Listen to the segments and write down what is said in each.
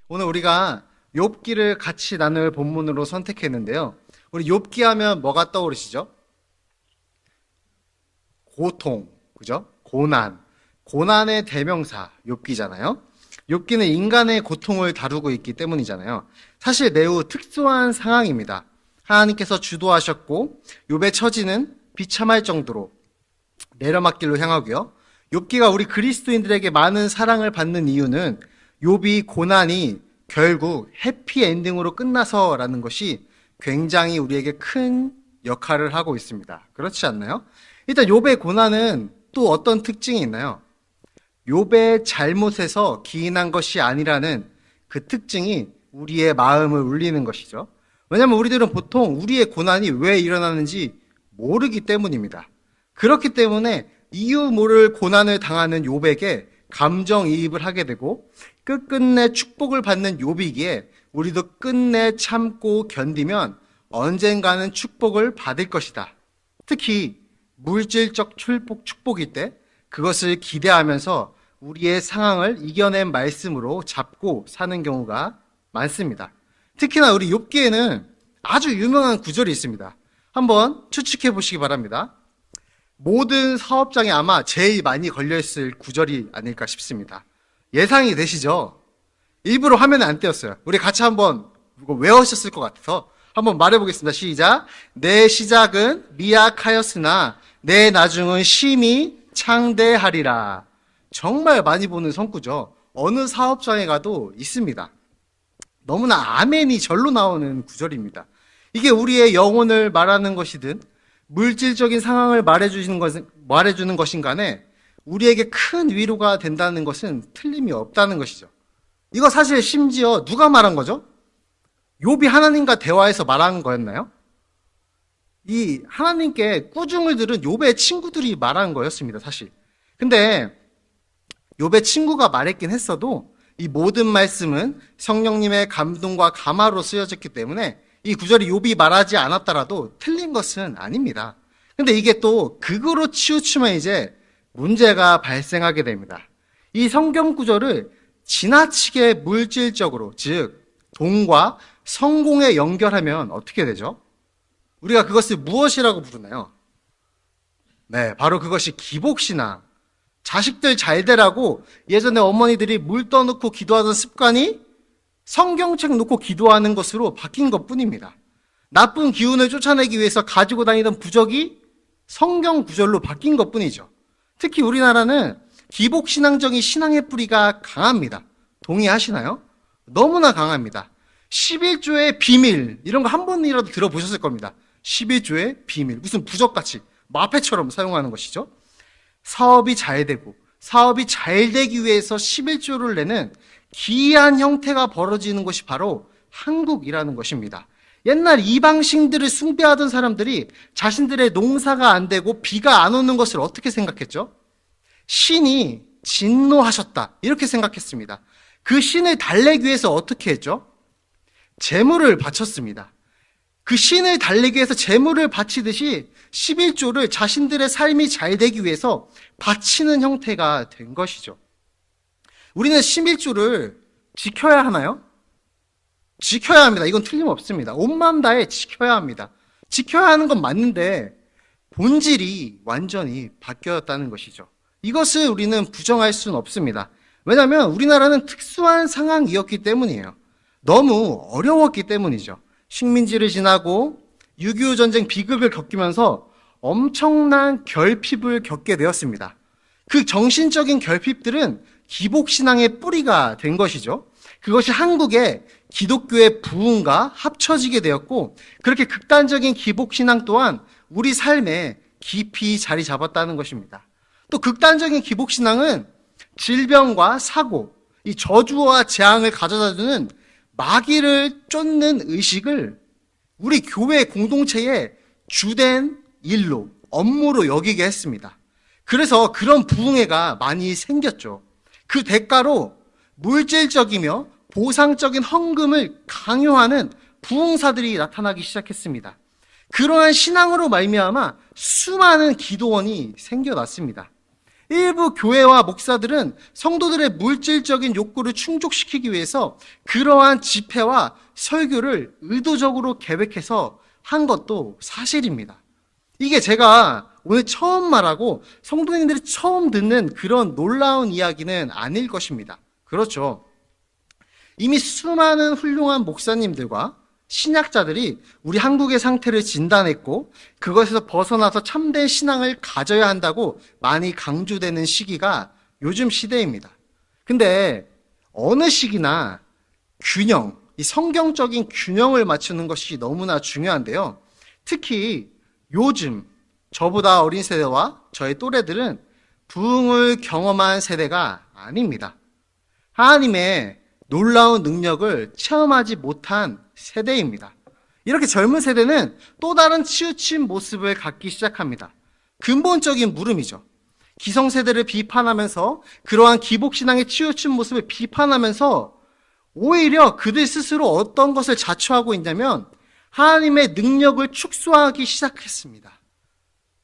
오늘 우리가 욥기를 같이 나눌 본문으로 선택했는데요. 우리 욥기 하면 뭐가 떠오르시죠? 고통, 그죠? 고난. 고난의 대명사 욥기잖아요. 욥기는 인간의 고통을 다루고 있기 때문이잖아요. 사실 매우 특수한 상황입니다. 하나님께서 주도하셨고 욥의 처지는 비참할 정도로 내려막길로 향하고요. 욥기가 우리 그리스도인들에게 많은 사랑을 받는 이유는 욥이 고난이 결국 해피엔딩으로 끝나서라는 것이 굉장히 우리에게 큰 역할을 하고 있습니다. 그렇지 않나요? 일단 욥의 고난은 또 어떤 특징이 있나요? 욥의 잘못에서 기인한 것이 아니라는 그 특징이 우리의 마음을 울리는 것이죠. 왜냐하면 우리들은 보통 우리의 고난이 왜 일어나는지 모르기 때문입니다. 그렇기 때문에 이유 모를 고난을 당하는 욥에게 감정이입을 하게 되고 끝끝내 축복을 받는 욥이기에 우리도 끝내 참고 견디면 언젠가는 축복을 받을 것이다. 특히 물질적 축복일 때 그것을 기대하면서 우리의 상황을 이겨낸 말씀으로 잡고 사는 경우가 많습니다. 특히나 우리 욥기에는 아주 유명한 구절이 있습니다. 한번 추측해 보시기 바랍니다. 모든 사업장에 아마 제일 많이 걸려있을 구절이 아닐까 싶습니다. 예상이 되시죠? 일부러 화면에 안 띄었어요. 우리 같이 한번 외우셨을 것 같아서 한번 말해보겠습니다. 시작. 내 시작은 미약하였으나 내 나중은 심히 창대하리라. 정말 많이 보는 성구죠. 어느 사업장에 가도 있습니다. 너무나 아멘이 절로 나오는 구절입니다. 이게 우리의 영혼을 말하는 것이든 물질적인 상황을 말해주는 것인 간에 우리에게 큰 위로가 된다는 것은 틀림이 없다는 것이죠. 이거 사실 심지어 누가 말한 거죠? 욥이 하나님과 대화해서 말한 거였나요? 이 하나님께 꾸중을 들은 욥의 친구들이 말한 거였습니다, 사실. 근데 욥의 친구가 말했긴 했어도 이 모든 말씀은 성령님의 감동과 감화로 쓰여졌기 때문에 이 구절이 욥이 말하지 않았더라도 틀린 것은 아닙니다. 근데 이게 또 극으로 치우치면 이제 문제가 발생하게 됩니다. 이 성경 구절을 지나치게 물질적으로, 즉 돈과 성공에 연결하면 어떻게 되죠? 우리가 그것을 무엇이라고 부르나요? 네, 바로 그것이 기복신앙. 자식들 잘 되라고 예전에 어머니들이 물 떠놓고 기도하던 습관이 성경책 놓고 기도하는 것으로 바뀐 것뿐입니다. 나쁜 기운을 쫓아내기 위해서 가지고 다니던 부적이 성경 구절로 바뀐 것뿐이죠. 특히 우리나라는 기복신앙적인 신앙의 뿌리가 강합니다. 동의하시나요? 너무나 강합니다. 11조의 비밀, 이런 거 한 번이라도 들어보셨을 겁니다. 11조의 비밀, 무슨 부적같이 마패처럼 사용하는 것이죠. 사업이 잘 되고 사업이 잘 되기 위해서 11조를 내는 기이한 형태가 벌어지는 것이 바로 한국이라는 것입니다. 옛날 이방신들을 숭배하던 사람들이 자신들의 농사가 안 되고 비가 안 오는 것을 어떻게 생각했죠? 신이 진노하셨다, 이렇게 생각했습니다. 그 신을 달래기 위해서 어떻게 했죠? 제물을 바쳤습니다. 그 신을 달래기 위해서 제물을 바치듯이 11조를 자신들의 삶이 잘 되기 위해서 바치는 형태가 된 것이죠. 우리는 11조를 지켜야 하나요? 지켜야 합니다. 이건 틀림없습니다. 온 마음 다해 지켜야 합니다. 지켜야 하는 건 맞는데 본질이 완전히 바뀌었다는 것이죠. 이것을 우리는 부정할 수는 없습니다. 왜냐하면 우리나라는 특수한 상황이었기 때문이에요. 너무 어려웠기 때문이죠. 식민지를 지나고 6.25 전쟁 비극을 겪으면서 엄청난 결핍을 겪게 되었습니다. 그 정신적인 결핍들은 기복신앙의 뿌리가 된 것이죠. 그것이 한국의 기독교의 부흥과 합쳐지게 되었고, 그렇게 극단적인 기복신앙 또한 우리 삶에 깊이 자리 잡았다는 것입니다. 또 극단적인 기복신앙은 질병과 사고, 이 저주와 재앙을 가져다주는 마귀를 쫓는 의식을 우리 교회 공동체의 주된 일로, 업무로 여기게 했습니다. 그래서 그런 부흥회가 많이 생겼죠. 그 대가로 물질적이며 보상적인 헌금을 강요하는 부흥사들이 나타나기 시작했습니다. 그러한 신앙으로 말미암아 수많은 기도원이 생겨났습니다. 일부 교회와 목사들은 성도들의 물질적인 욕구를 충족시키기 위해서 그러한 집회와 설교를 의도적으로 계획해서 한 것도 사실입니다. 이게 제가 오늘 처음 말하고 성도님들이 처음 듣는 그런 놀라운 이야기는 아닐 것입니다. 그렇죠. 이미 수많은 훌륭한 목사님들과 신학자들이 우리 한국의 상태를 진단했고 그것에서 벗어나서 참된 신앙을 가져야 한다고 많이 강조되는 시기가 요즘 시대입니다. 근데 어느 시기나 균형, 이 성경적인 균형을 맞추는 것이 너무나 중요한데요. 특히 요즘 저보다 어린 세대와 저의 또래들은 부흥을 경험한 세대가 아닙니다. 하나님의 놀라운 능력을 체험하지 못한 세대입니다. 이렇게 젊은 세대는 또 다른 치우친 모습을 갖기 시작합니다. 근본적인 물음이죠. 기성세대를 비판하면서 그러한 기복신앙의 치우친 모습을 비판하면서 오히려 그들 스스로 어떤 것을 자초하고 있냐면 하나님의 능력을 축소하기 시작했습니다.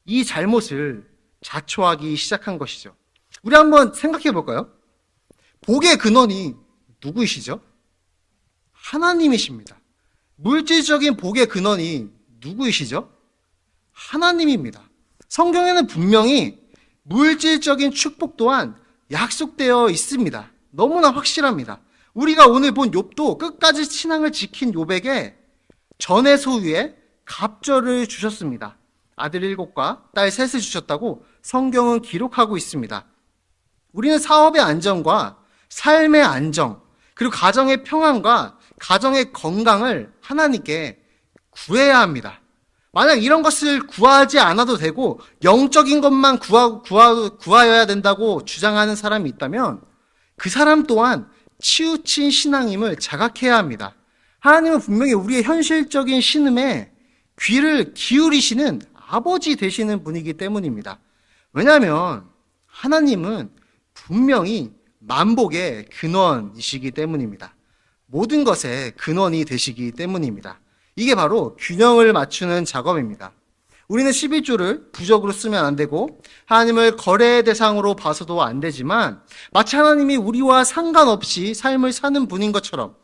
이 잘못을 자초하기 시작한 것이죠. 우리 한번 생각해 볼까요? 복의 근원이 누구이시죠? 하나님이십니다. 물질적인 복의 근원이 누구이시죠? 하나님입니다. 성경에는 분명히 물질적인 축복 또한 약속되어 있습니다. 너무나 확실합니다. 우리가 오늘 본 욥도 끝까지 신앙을 지킨 욥에게 전의 소유에 갑절을 주셨습니다. 아들 7과 딸 3을 주셨다고 성경은 기록하고 있습니다. 우리는 사업의 안정과 삶의 안정, 그리고 가정의 평안과 가정의 건강을 하나님께 구해야 합니다. 만약 이런 것을 구하지 않아도 되고 영적인 것만 구하여야 된다고 주장하는 사람이 있다면 그 사람 또한 치우친 신앙임을 자각해야 합니다. 하나님은 분명히 우리의 현실적인 신음에 귀를 기울이시는 아버지 되시는 분이기 때문입니다. 왜냐하면 하나님은 분명히 만복의 근원이시기 때문입니다. 모든 것의 근원이 되시기 때문입니다. 이게 바로 균형을 맞추는 작업입니다. 우리는 11조를 부적으로 쓰면 안 되고 하나님을 거래의 대상으로 봐서도 안 되지만 마치 하나님이 우리와 상관없이 삶을 사는 분인 것처럼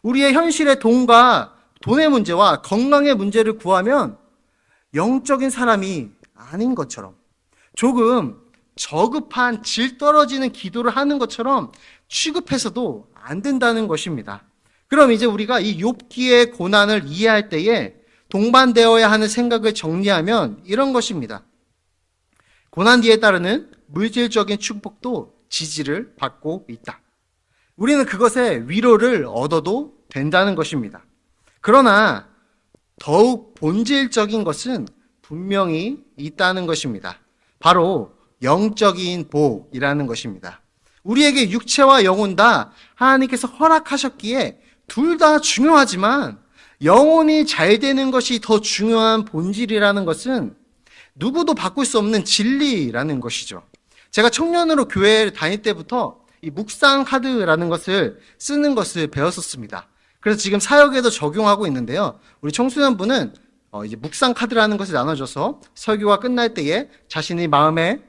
우리의 현실의 돈의 문제와 건강의 문제를 구하면 영적인 사람이 아닌 것처럼 조금 저급한 질 떨어지는 기도를 하는 것처럼 취급해서도 안 된다는 것입니다. 그럼 이제 우리가 이 욥기의 고난을 이해할 때에 동반되어야 하는 생각을 정리하면 이런 것입니다. 고난 뒤에 따르는 물질적인 축복도 지지를 받고 있다. 우리는 그것에 위로를 얻어도 된다는 것입니다. 그러나 더욱 본질적인 것은 분명히 있다는 것입니다. 바로 영적인 복이라는 것입니다. 우리에게 육체와 영혼 다 하나님께서 허락하셨기에 둘 다 중요하지만 영혼이 잘 되는 것이 더 중요한 본질이라는 것은 누구도 바꿀 수 없는 진리라는 것이죠. 제가 청년으로 교회를 다닐 때부터 이 묵상 카드라는 것을 쓰는 것을 배웠었습니다. 그래서 지금 사역에도 적용하고 있는데요. 우리 청소년부는 이제 묵상 카드라는 것을 나눠줘서 설교가 끝날 때에 자신이 마음에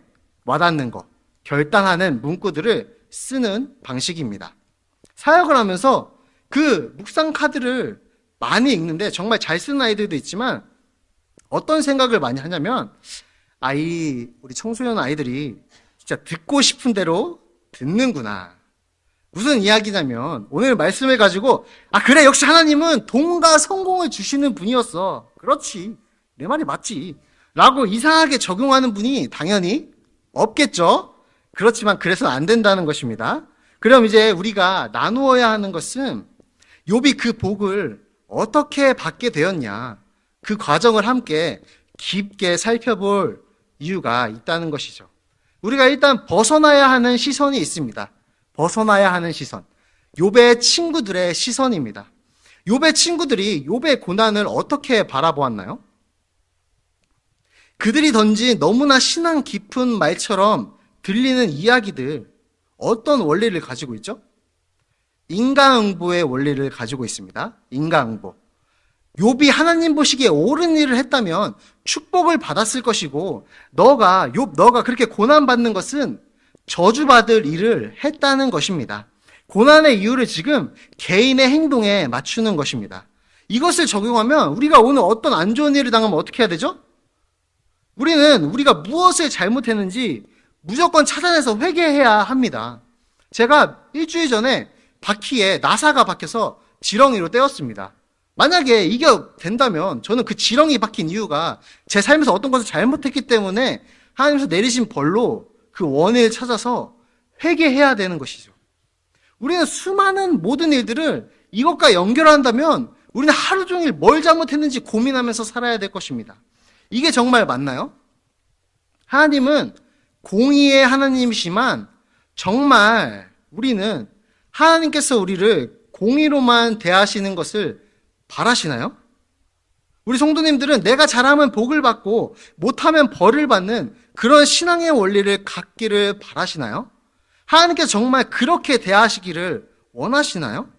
와닿는 것, 결단하는 문구들을 쓰는 방식입니다. 사역을 하면서 그 묵상 카드를 많이 읽는데 정말 잘 쓰는 아이들도 있지만 어떤 생각을 많이 하냐면 우리 청소년 아이들이 진짜 듣고 싶은 대로 듣는구나. 무슨 이야기냐면 오늘 말씀을 가지고 그래 역시 하나님은 돈과 성공을 주시는 분이었어. 그렇지. 내 말이 맞지. 라고 이상하게 적용하는 분이 당연히 없겠죠. 그렇지만 그래서는 안 된다는 것입니다. 그럼 이제 우리가 나누어야 하는 것은 욥이 그 복을 어떻게 받게 되었냐, 그 과정을 함께 깊게 살펴볼 이유가 있다는 것이죠. 우리가 일단 벗어나야 하는 시선이 있습니다. 벗어나야 하는 시선. 욥의 친구들의 시선입니다. 욥의 친구들이 욥의 고난을 어떻게 바라보았나요? 그들이 던진 너무나 신앙 깊은 말처럼 들리는 이야기들, 어떤 원리를 가지고 있죠? 인과응보의 원리를 가지고 있습니다. 인과응보. 욥이 하나님 보시기에 옳은 일을 했다면 축복을 받았을 것이고 너가 그렇게 고난받는 것은 저주받을 일을 했다는 것입니다. 고난의 이유를 지금 개인의 행동에 맞추는 것입니다. 이것을 적용하면 우리가 오늘 어떤 안 좋은 일을 당하면 어떻게 해야 되죠? 우리는 우리가 무엇을 잘못했는지 무조건 찾아내서 회개해야 합니다. 제가 일주일 전에 바퀴에 나사가 박혀서 지렁이로 떼었습니다. 만약에 이게 된다면 저는 그 지렁이 박힌 이유가 제 삶에서 어떤 것을 잘못했기 때문에 하나님께서 내리신 벌로 그 원인을 찾아서 회개해야 되는 것이죠. 우리는 수많은 모든 일들을 이것과 연결한다면 우리는 하루 종일 뭘 잘못했는지 고민하면서 살아야 될 것입니다. 이게 정말 맞나요? 하나님은 공의의 하나님이시만 정말 우리는 하나님께서 우리를 공의로만 대하시는 것을 바라시나요? 우리 성도님들은 내가 잘하면 복을 받고 못하면 벌을 받는 그런 신앙의 원리를 갖기를 바라시나요? 하나님께서 정말 그렇게 대하시기를 원하시나요?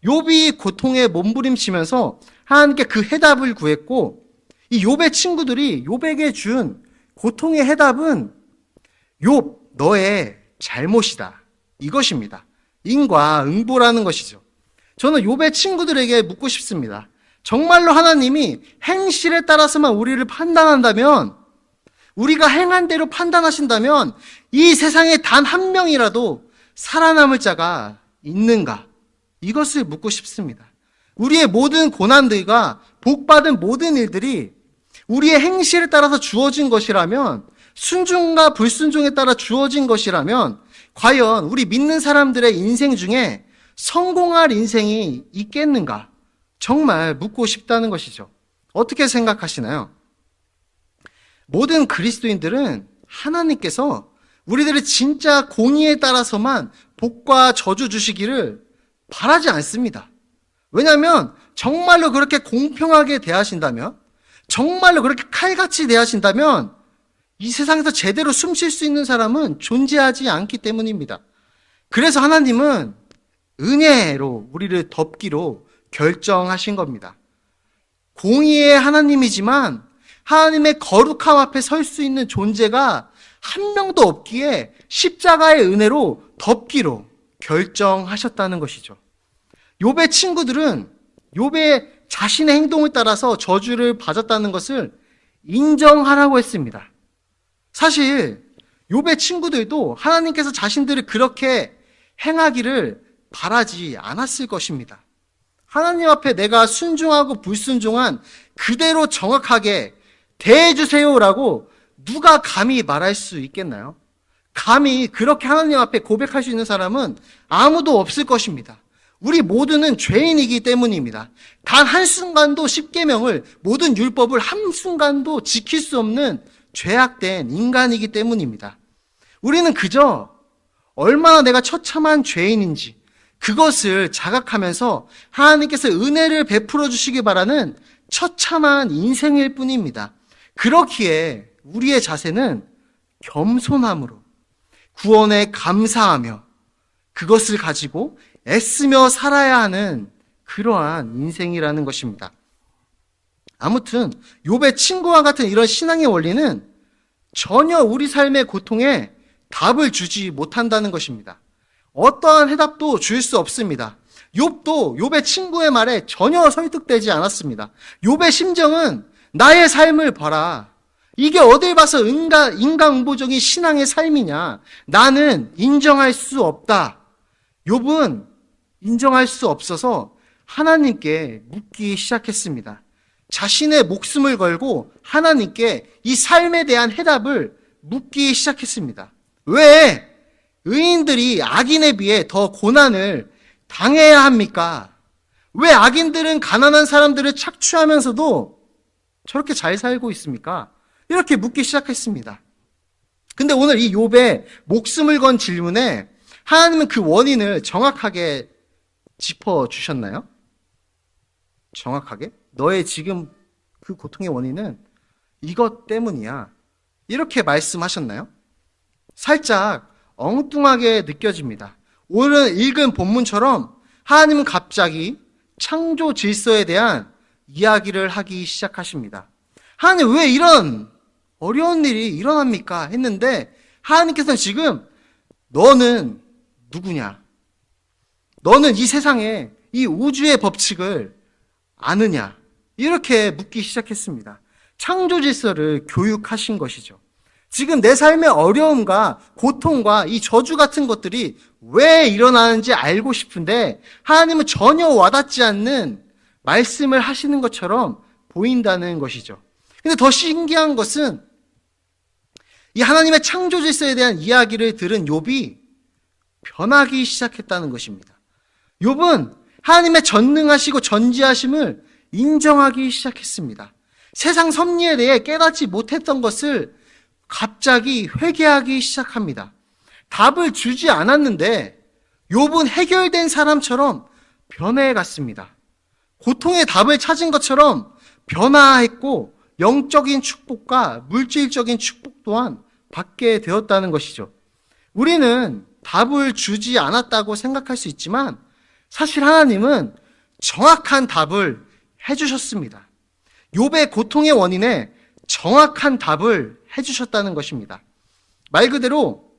욥이 고통에 몸부림치면서 하나님께 그 해답을 구했고 이 욥의 친구들이 욥에게 준 고통의 해답은 욥 너의 잘못이다. 이것입니다. 인과응보라는 것이죠. 저는 욥의 친구들에게 묻고 싶습니다. 정말로 하나님이 행실에 따라서만 우리를 판단한다면, 우리가 행한 대로 판단하신다면 이 세상에 단 한 명이라도 살아남을 자가 있는가? 이것을 묻고 싶습니다. 우리의 모든 고난들과 복받은 모든 일들이 우리의 행실에 따라서 주어진 것이라면, 순종과 불순종에 따라 주어진 것이라면 과연 우리 믿는 사람들의 인생 중에 성공할 인생이 있겠는가? 정말 묻고 싶다는 것이죠. 어떻게 생각하시나요? 모든 그리스도인들은 하나님께서 우리들의 진짜 공의에 따라서만 복과 저주 주시기를 바라지 않습니다. 왜냐하면 정말로 그렇게 공평하게 대하신다면, 정말로 그렇게 칼같이 대하신다면 이 세상에서 제대로 숨 쉴 수 있는 사람은 존재하지 않기 때문입니다. 그래서 하나님은 은혜로 우리를 덮기로 결정하신 겁니다. 공의의 하나님이지만 하나님의 거룩함 앞에 설 수 있는 존재가 한 명도 없기에 십자가의 은혜로 덮기로 결정하셨다는 것이죠. 욥의 친구들은 욥의 자신의 행동을 따라서 저주를 받았다는 것을 인정하라고 했습니다. 사실 욥의 친구들도 하나님께서 자신들을 그렇게 행하기를 바라지 않았을 것입니다. 하나님 앞에 내가 순종하고 불순종한 그대로 정확하게 대해주세요라고 누가 감히 말할 수 있겠나요? 감히 그렇게 하나님 앞에 고백할 수 있는 사람은 아무도 없을 것입니다. 우리 모두는 죄인이기 때문입니다. 단 한순간도 십계명을, 모든 율법을 한순간도 지킬 수 없는 죄악된 인간이기 때문입니다. 우리는 그저 얼마나 내가 처참한 죄인인지 그것을 자각하면서 하나님께서 은혜를 베풀어 주시기 바라는 처참한 인생일 뿐입니다. 그렇기에 우리의 자세는 겸손함으로 구원에 감사하며 그것을 가지고 애쓰며 살아야 하는 그러한 인생이라는 것입니다. 아무튼 욥의 친구와 같은 이런 신앙의 원리는 전혀 우리 삶의 고통에 답을 주지 못한다는 것입니다. 어떠한 해답도 줄 수 없습니다. 욥도 욥의 친구의 말에 전혀 설득되지 않았습니다. 욥의 심정은 나의 삶을 봐라. 이게 어딜 봐서 인간응보적인 신앙의 삶이냐. 나는 인정할 수 없다. 욥은 인정할 수 없어서 하나님께 묻기 시작했습니다. 자신의 목숨을 걸고 하나님께 이 삶에 대한 해답을 묻기 시작했습니다. 왜 의인들이 악인에 비해 더 고난을 당해야 합니까? 왜 악인들은 가난한 사람들을 착취하면서도 저렇게 잘 살고 있습니까? 이렇게 묻기 시작했습니다. 근데 오늘 이 욥의 목숨을 건 질문에 하나님은 그 원인을 정확하게 짚어주셨나요? 정확하게? 너의 지금 그 고통의 원인은 이것 때문이야. 이렇게 말씀하셨나요? 살짝 엉뚱하게 느껴집니다. 오늘 읽은 본문처럼 하나님은 갑자기 창조 질서에 대한 이야기를 하기 시작하십니다. 하나님 왜 이런 어려운 일이 일어납니까? 했는데 하나님께서는 지금 너는 누구냐? 너는 이 세상에 이 우주의 법칙을 아느냐? 이렇게 묻기 시작했습니다. 창조 질서를 교육하신 것이죠. 지금 내 삶의 어려움과 고통과 이 저주 같은 것들이 왜 일어나는지 알고 싶은데 하나님은 전혀 와닿지 않는 말씀을 하시는 것처럼 보인다는 것이죠. 근데 더 신기한 것은 이 하나님의 창조 질서에 대한 이야기를 들은 욥이 변하기 시작했다는 것입니다. 욥은 하나님의 전능하시고 전지하심을 인정하기 시작했습니다. 세상 섭리에 대해 깨닫지 못했던 것을 갑자기 회개하기 시작합니다. 답을 주지 않았는데 욥은 해결된 사람처럼 변해갔습니다. 고통의 답을 찾은 것처럼 변화했고 영적인 축복과 물질적인 축복 또한 받게 되었다는 것이죠. 우리는 답을 주지 않았다고 생각할 수 있지만 사실 하나님은 정확한 답을 해주셨습니다. 욥의 고통의 원인에 정확한 답을 해주셨다는 것입니다. 말 그대로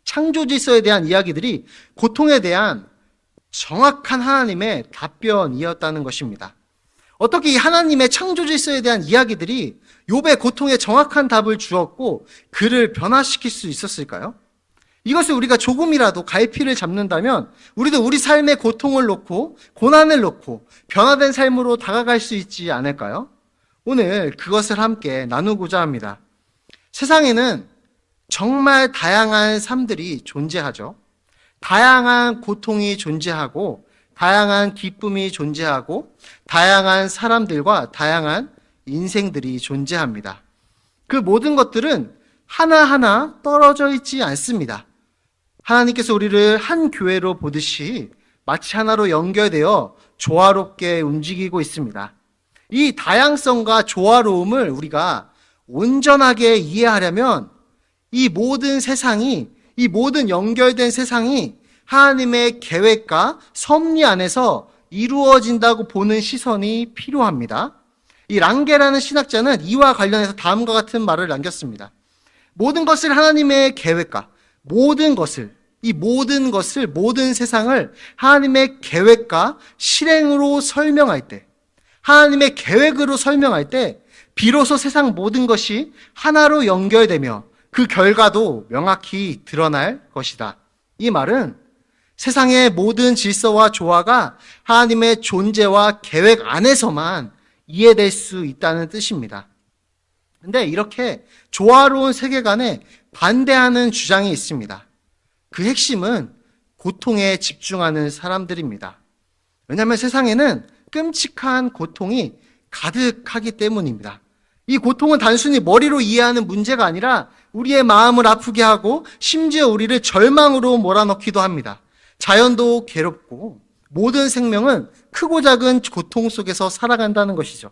창조 질서에 대한 이야기들이 고통에 대한 정확한 하나님의 답변이었다는 것입니다. 어떻게 이 하나님의 창조 질서에 대한 이야기들이 욥의 고통에 정확한 답을 주었고 그를 변화시킬 수 있었을까요? 이것을 우리가 조금이라도 갈피를 잡는다면 우리도 우리 삶의 고통을 놓고 고난을 놓고 변화된 삶으로 다가갈 수 있지 않을까요? 오늘 그것을 함께 나누고자 합니다. 세상에는 정말 다양한 삶들이 존재하죠. 다양한 고통이 존재하고 다양한 기쁨이 존재하고 다양한 사람들과 다양한 인생들이 존재합니다. 그 모든 것들은 하나하나 떨어져 있지 않습니다. 하나님께서 우리를 한 교회로 보듯이 마치 하나로 연결되어 조화롭게 움직이고 있습니다. 이 다양성과 조화로움을 우리가 온전하게 이해하려면 이 모든 세상이, 이 모든 연결된 세상이 하나님의 계획과 섭리 안에서 이루어진다고 보는 시선이 필요합니다. 이 랑게라는 신학자는 이와 관련해서 다음과 같은 말을 남겼습니다. 모든 것을 하나님의 계획과 모든 세상을 하나님의 계획과 실행으로 설명할 때, 하나님의 계획으로 설명할 때 비로소 세상 모든 것이 하나로 연결되며 그 결과도 명확히 드러날 것이다. 이 말은 세상의 모든 질서와 조화가 하나님의 존재와 계획 안에서만 이해될 수 있다는 뜻입니다. 근데 이렇게 조화로운 세계관에 반대하는 주장이 있습니다. 그 핵심은 고통에 집중하는 사람들입니다. 왜냐하면 세상에는 끔찍한 고통이 가득하기 때문입니다. 이 고통은 단순히 머리로 이해하는 문제가 아니라 우리의 마음을 아프게 하고 심지어 우리를 절망으로 몰아넣기도 합니다. 자연도 괴롭고 모든 생명은 크고 작은 고통 속에서 살아간다는 것이죠.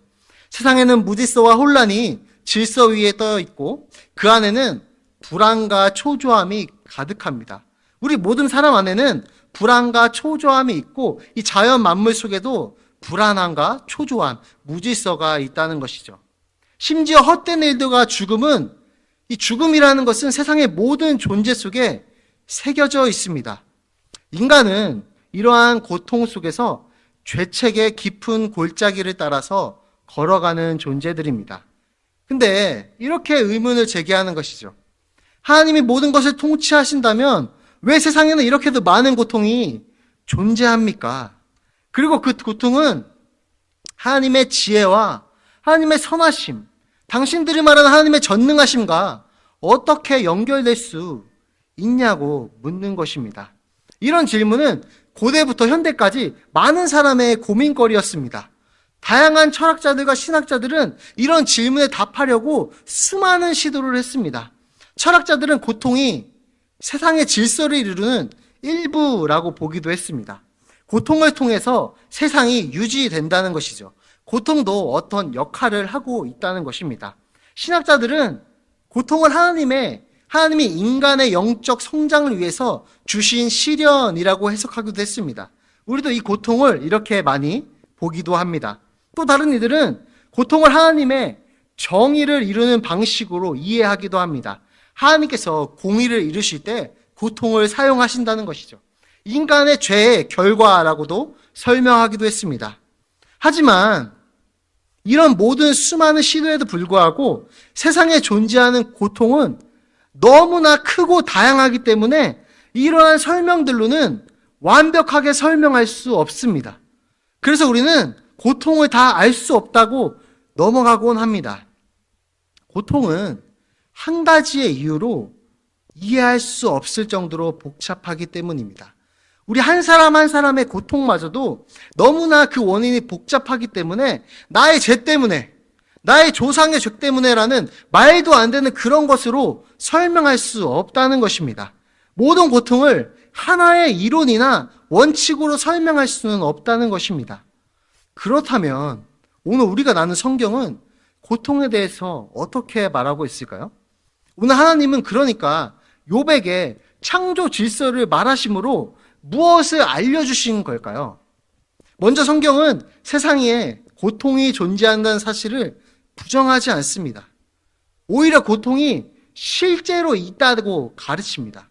세상에는 무질서와 혼란이 질서 위에 떠 있고 그 안에는 불안과 초조함이 가득합니다. 우리 모든 사람 안에는 불안과 초조함이 있고 이 자연 만물 속에도 불안함과 초조함, 무질서가 있다는 것이죠. 심지어 헛된 일들과 죽음은 이 죽음이라는 것은 세상의 모든 존재 속에 새겨져 있습니다. 인간은 이러한 고통 속에서 죄책의 깊은 골짜기를 따라서 걸어가는 존재들입니다. 근데 이렇게 의문을 제기하는 것이죠. 하나님이 모든 것을 통치하신다면 왜 세상에는 이렇게도 많은 고통이 존재합니까? 그리고 그 고통은 하나님의 지혜와 하나님의 선하심, 당신들이 말하는 하나님의 전능하심과 어떻게 연결될 수 있냐고 묻는 것입니다. 이런 질문은 고대부터 현대까지 많은 사람의 고민거리였습니다. 다양한 철학자들과 신학자들은 이런 질문에 답하려고 수많은 시도를 했습니다. 철학자들은 고통이 세상의 질서를 이루는 일부라고 보기도 했습니다. 고통을 통해서 세상이 유지된다는 것이죠. 고통도 어떤 역할을 하고 있다는 것입니다. 신학자들은 고통을 하나님이 인간의 영적 성장을 위해서 주신 시련이라고 해석하기도 했습니다. 우리도 이 고통을 이렇게 많이 보기도 합니다. 또 다른 이들은 고통을 하나님의 정의를 이루는 방식으로 이해하기도 합니다. 하나님께서 공의를 이루실 때 고통을 사용하신다는 것이죠. 인간의 죄의 결과라고도 설명하기도 했습니다. 하지만 이런 모든 수많은 시도에도 불구하고 세상에 존재하는 고통은 너무나 크고 다양하기 때문에 이러한 설명들로는 완벽하게 설명할 수 없습니다. 그래서 우리는 고통을 다 알 수 없다고 넘어가곤 합니다. 고통은 한 가지의 이유로 이해할 수 없을 정도로 복잡하기 때문입니다. 우리 한 사람 한 사람의 고통마저도 너무나 그 원인이 복잡하기 때문에 나의 죄 때문에, 나의 조상의 죄 때문에라는 말도 안 되는 그런 것으로 설명할 수 없다는 것입니다. 모든 고통을 하나의 이론이나 원칙으로 설명할 수는 없다는 것입니다. 그렇다면 오늘 우리가 나눈 성경은 고통에 대해서 어떻게 말하고 있을까요? 오늘 하나님은 그러니까 욥에게 창조 질서를 말하심으로 무엇을 알려주신 걸까요? 먼저 성경은 세상에 고통이 존재한다는 사실을 부정하지 않습니다. 오히려 고통이 실제로 있다고 가르칩니다.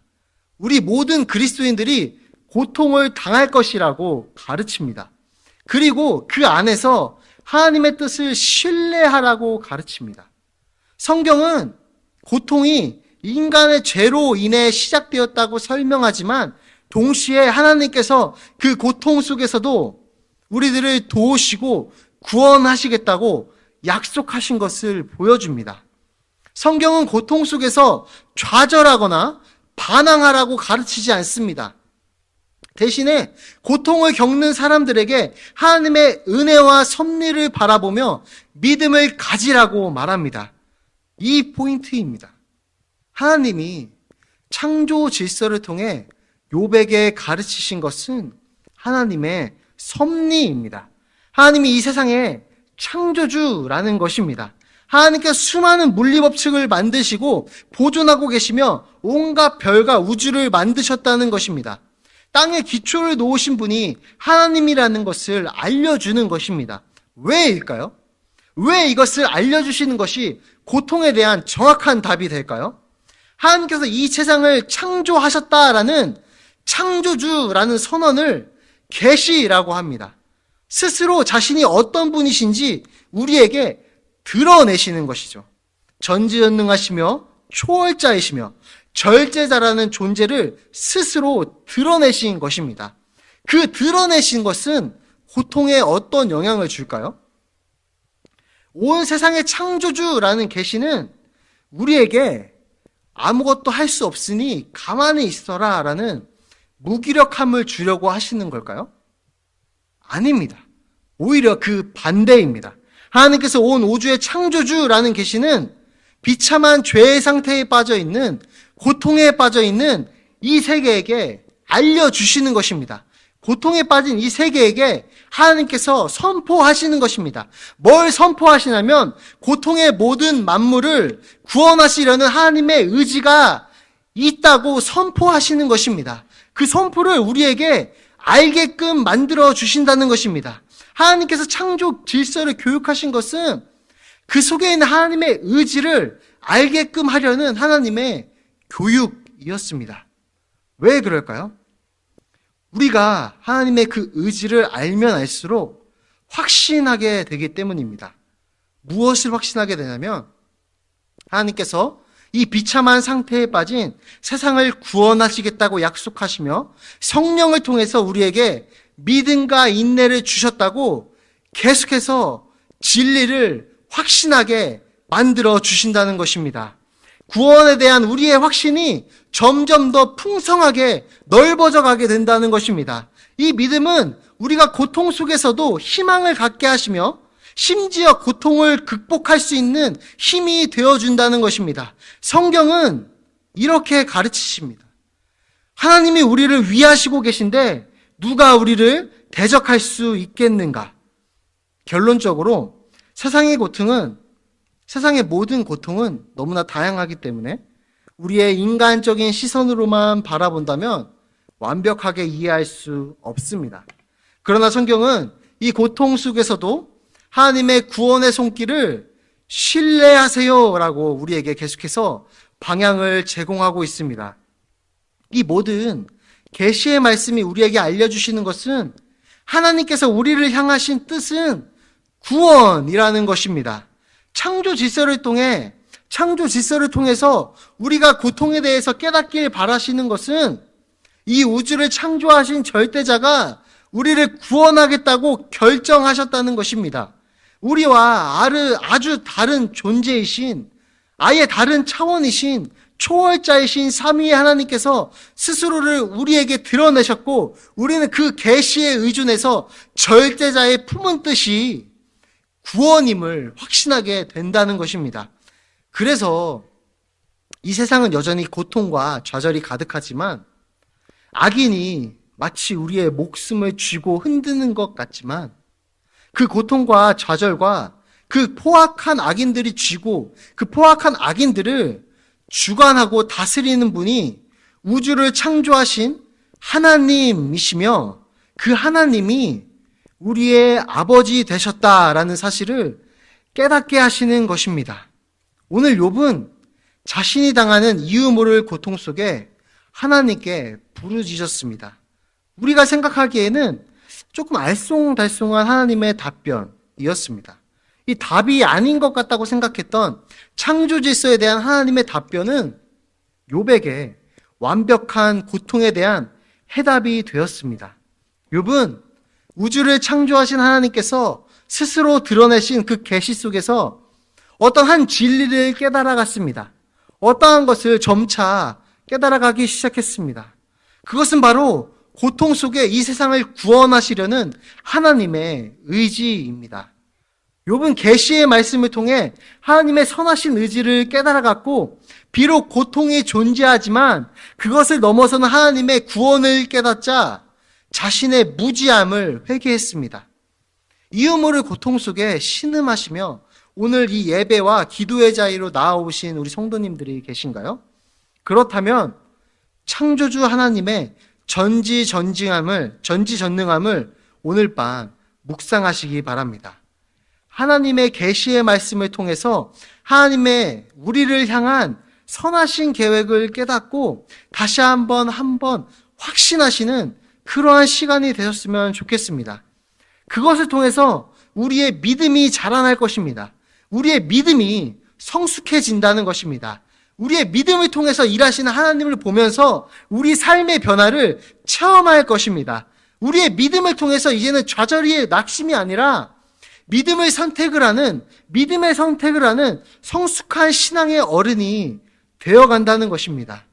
우리 모든 그리스도인들이 고통을 당할 것이라고 가르칩니다. 그리고 그 안에서 하나님의 뜻을 신뢰하라고 가르칩니다. 성경은 고통이 인간의 죄로 인해 시작되었다고 설명하지만 동시에 하나님께서 그 고통 속에서도 우리들을 도우시고 구원하시겠다고 약속하신 것을 보여줍니다. 성경은 고통 속에서 좌절하거나 반항하라고 가르치지 않습니다. 대신에 고통을 겪는 사람들에게 하나님의 은혜와 섭리를 바라보며 믿음을 가지라고 말합니다. 이 포인트입니다. 하나님이 창조 질서를 통해 욥에게 가르치신 것은 하나님의 섭리입니다. 하나님이 이 세상의 창조주라는 것입니다. 하나님께서 수많은 물리법칙을 만드시고 보존하고 계시며 온갖 별과 우주를 만드셨다는 것입니다. 땅에 기초를 놓으신 분이 하나님이라는 것을 알려주는 것입니다. 왜일까요? 왜 이것을 알려주시는 것이 고통에 대한 정확한 답이 될까요? 하나님께서 이 세상을 창조하셨다라는 창조주라는 선언을 계시라고 합니다. 스스로 자신이 어떤 분이신지 우리에게 드러내시는 것이죠. 전지전능하시며 초월자이시며 절제자라는 존재를 스스로 드러내신 것입니다. 그 드러내신 것은 고통에 어떤 영향을 줄까요? 온 세상의 창조주라는 계시는 우리에게 아무것도 할 수 없으니 가만히 있어라 라는 무기력함을 주려고 하시는 걸까요? 아닙니다. 오히려 그 반대입니다. 하나님께서 온 우주의 창조주라는 계시는 비참한 죄의 상태에 빠져있는, 고통에 빠져있는 이 세계에게 알려주시는 것입니다. 고통에 빠진 이 세계에게 하나님께서 선포하시는 것입니다. 뭘 선포하시냐면 고통의 모든 만물을 구원하시려는 하나님의 의지가 있다고 선포하시는 것입니다. 그 선포를 우리에게 알게끔 만들어 주신다는 것입니다. 하나님께서 창조 질서를 교육하신 것은 그 속에 있는 하나님의 의지를 알게끔 하려는 하나님의 교육이었습니다. 왜 그럴까요? 우리가 하나님의 그 의지를 알면 알수록 확신하게 되기 때문입니다. 무엇을 확신하게 되냐면 하나님께서 이 비참한 상태에 빠진 세상을 구원하시겠다고 약속하시며 성령을 통해서 우리에게 믿음과 인내를 주셨다고 계속해서 진리를 확신하게 만들어 주신다는 것입니다. 구원에 대한 우리의 확신이 점점 더 풍성하게 넓어져 가게 된다는 것입니다. 이 믿음은 우리가 고통 속에서도 희망을 갖게 하시며 심지어 고통을 극복할 수 있는 힘이 되어준다는 것입니다. 성경은 이렇게 가르치십니다. 하나님이 우리를 위하시고 계신데 누가 우리를 대적할 수 있겠는가? 결론적으로 세상의 모든 고통은 너무나 다양하기 때문에 우리의 인간적인 시선으로만 바라본다면 완벽하게 이해할 수 없습니다. 그러나 성경은 이 고통 속에서도 하나님의 구원의 손길을 신뢰하세요라고 우리에게 계속해서 방향을 제공하고 있습니다. 이 모든 계시의 말씀이 우리에게 알려주시는 것은 하나님께서 우리를 향하신 뜻은 구원이라는 것입니다. 창조 질서를 통해서 우리가 고통에 대해서 깨닫길 바라시는 것은 이 우주를 창조하신 절대자가 우리를 구원하겠다고 결정하셨다는 것입니다. 우리와 아주 다른 존재이신, 아예 다른 차원이신 초월자이신 삼위의 하나님께서 스스로를 우리에게 드러내셨고, 우리는 그 계시에 의존해서 절대자의 품은 뜻이 구원임을 확신하게 된다는 것입니다. 그래서 이 세상은 여전히 고통과 좌절이 가득하지만, 악인이 마치 우리의 목숨을 쥐고 흔드는 것 같지만, 그 고통과 좌절과 그 포악한 악인들이 쥐고 그 포악한 악인들을 주관하고 다스리는 분이 우주를 창조하신 하나님이시며, 그 하나님이 우리의 아버지 되셨다라는 사실을 깨닫게 하시는 것입니다. 오늘 욥은 자신이 당하는 이유 모를 고통 속에 하나님께 부르짖었습니다. 우리가 생각하기에는 조금 알쏭달쏭한 하나님의 답변이었습니다. 이 답이 아닌 것 같다고 생각했던 창조 질서에 대한 하나님의 답변은 욥에게 완벽한 고통에 대한 해답이 되었습니다. 욥은 우주를 창조하신 하나님께서 스스로 드러내신 그 계시 속에서 어떤 한 진리를 깨달아갔습니다. 어떠한 것을 점차 깨달아가기 시작했습니다. 그것은 바로 고통 속에 이 세상을 구원하시려는 하나님의 의지입니다. 욥은 계시의 말씀을 통해 하나님의 선하신 의지를 깨달아갔고, 비록 고통이 존재하지만 그것을 넘어서는 하나님의 구원을 깨닫자 자신의 무지함을 회개했습니다. 이유 모를 고통 속에 신음하시며 오늘 이 예배와 기도의 자리로 나아오신 우리 성도님들이 계신가요? 그렇다면 창조주 하나님의 전지전능함을 오늘 밤 묵상하시기 바랍니다. 하나님의 계시의 말씀을 통해서 하나님의 우리를 향한 선하신 계획을 깨닫고 다시 한번 확신하시는 그러한 시간이 되셨으면 좋겠습니다. 그것을 통해서 우리의 믿음이 자라날 것입니다. 우리의 믿음이 성숙해진다는 것입니다. 우리의 믿음을 통해서 일하시는 하나님을 보면서 우리 삶의 변화를 체험할 것입니다. 우리의 믿음을 통해서 이제는 좌절의 낙심이 아니라 믿음의 선택을 하는 성숙한 신앙의 어른이 되어간다는 것입니다.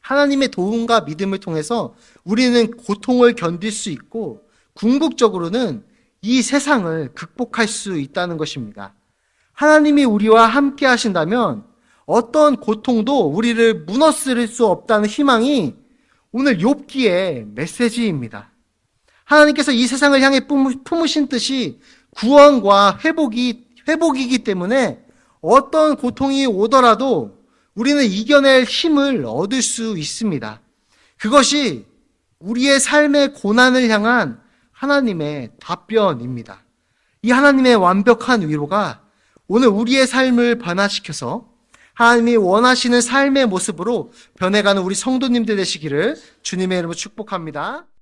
하나님의 도움과 믿음을 통해서 우리는 고통을 견딜 수 있고 궁극적으로는 이 세상을 극복할 수 있다는 것입니다. 하나님이 우리와 함께 하신다면 어떤 고통도 우리를 무너뜨릴 수 없다는 희망이 오늘 욥기의 메시지입니다. 하나님께서 이 세상을 향해 품으신 뜻이 구원과 회복이기 때문에 어떤 고통이 오더라도 우리는 이겨낼 힘을 얻을 수 있습니다. 그것이 우리의 삶의 고난을 향한 하나님의 답변입니다. 이 하나님의 완벽한 위로가 오늘 우리의 삶을 변화시켜서 하나님이 원하시는 삶의 모습으로 변해가는 우리 성도님들 되시기를 주님의 이름으로 축복합니다.